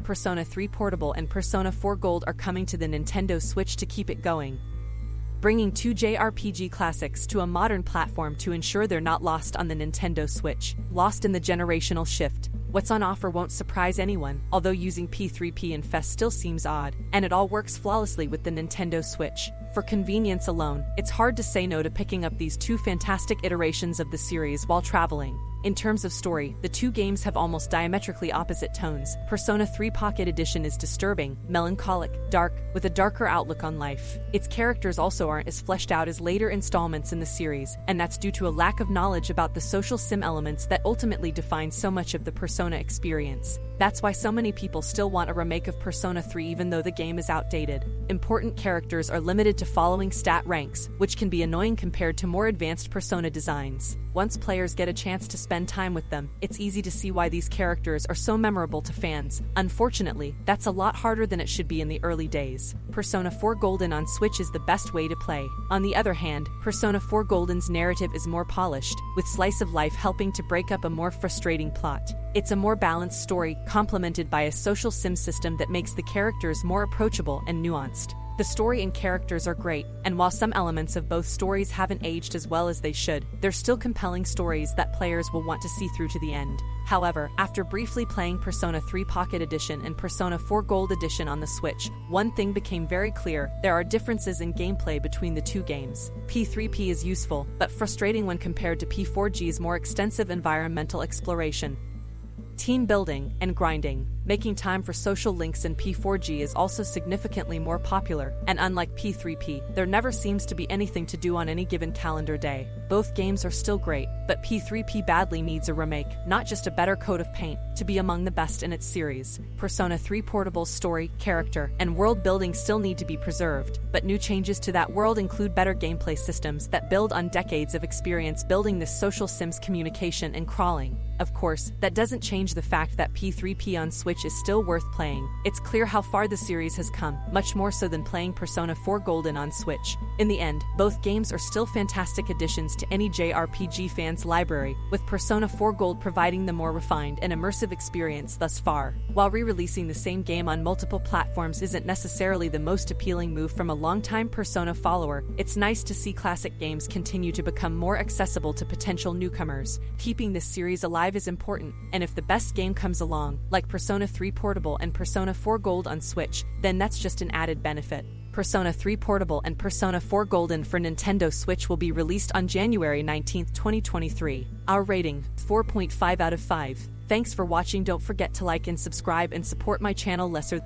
Persona 3 Portable and Persona 4 Gold are coming to the Nintendo Switch to keep it going, bringing two JRPG classics to a modern platform to ensure they're not lost on the Nintendo Switch. Lost in the generational shift, what's on offer won't surprise anyone, although using P3P and FES still seems odd, and it all works flawlessly with the Nintendo Switch. For convenience alone, it's hard to say no to picking up these two fantastic iterations of the series while traveling. In terms of story, the two games have almost diametrically opposite tones. Persona 3 Pocket Edition is disturbing, melancholic, dark, with a darker outlook on life. Its characters also aren't as fleshed out as later installments in the series, and that's due to a lack of knowledge about the social sim elements that ultimately define so much of the Persona experience. That's why so many people still want a remake of Persona 3 even though the game is outdated. Important characters are limited to following stat ranks, which can be annoying compared to more advanced Persona designs. Once players get a chance to spend time with them, it's easy to see why these characters are so memorable to fans. Unfortunately, that's a lot harder than it should be in the early days. Persona 4 Golden on Switch is the best way to play. On the other hand, Persona 4 Golden's narrative is more polished, with slice of life helping to break up a more frustrating plot. It's a more balanced story, complemented by a social sim system that makes the characters more approachable and nuanced. The story and characters are great, and while some elements of both stories haven't aged as well as they should, they're still compelling stories that players will want to see through to the end. However, after briefly playing Persona 3 Pocket Edition and Persona 4 Gold Edition on the Switch, one thing became very clear: there are differences in gameplay between the two games. P3P is useful, but frustrating when compared to P4G's more extensive environmental exploration, team building, and grinding. Making time for social links in P4G is also significantly more popular, and unlike P3P, there never seems to be anything to do on any given calendar day. Both games are still great, but P3P badly needs a remake, not just a better coat of paint, to be among the best in its series. Persona 3 Portable's story, character, and world building still need to be preserved, but new changes to that world include better gameplay systems that build on decades of experience building this social sims communication and crawling. Of course, that doesn't change the fact that P3P on Switch is still worth playing. It's clear how far the series has come, much more so than playing Persona 4 Golden on Switch. In the end, both games are still fantastic additions to any JRPG fan's library, with Persona 4 Gold providing the more refined and immersive experience thus far. While re-releasing the same game on multiple platforms isn't necessarily the most appealing move from a longtime Persona follower, it's nice to see classic games continue to become more accessible to potential newcomers. Keeping this series alive is important, and if the best game comes along, like Persona 3 Portable and Persona 4 Gold on Switch, then that's just an added benefit. Persona 3 Portable and Persona 4 Golden for Nintendo Switch will be released on January 19, 2023. Our rating, 4.5 out of 5. Thanks for watching. Don't forget to like and subscribe and support my channel lesser.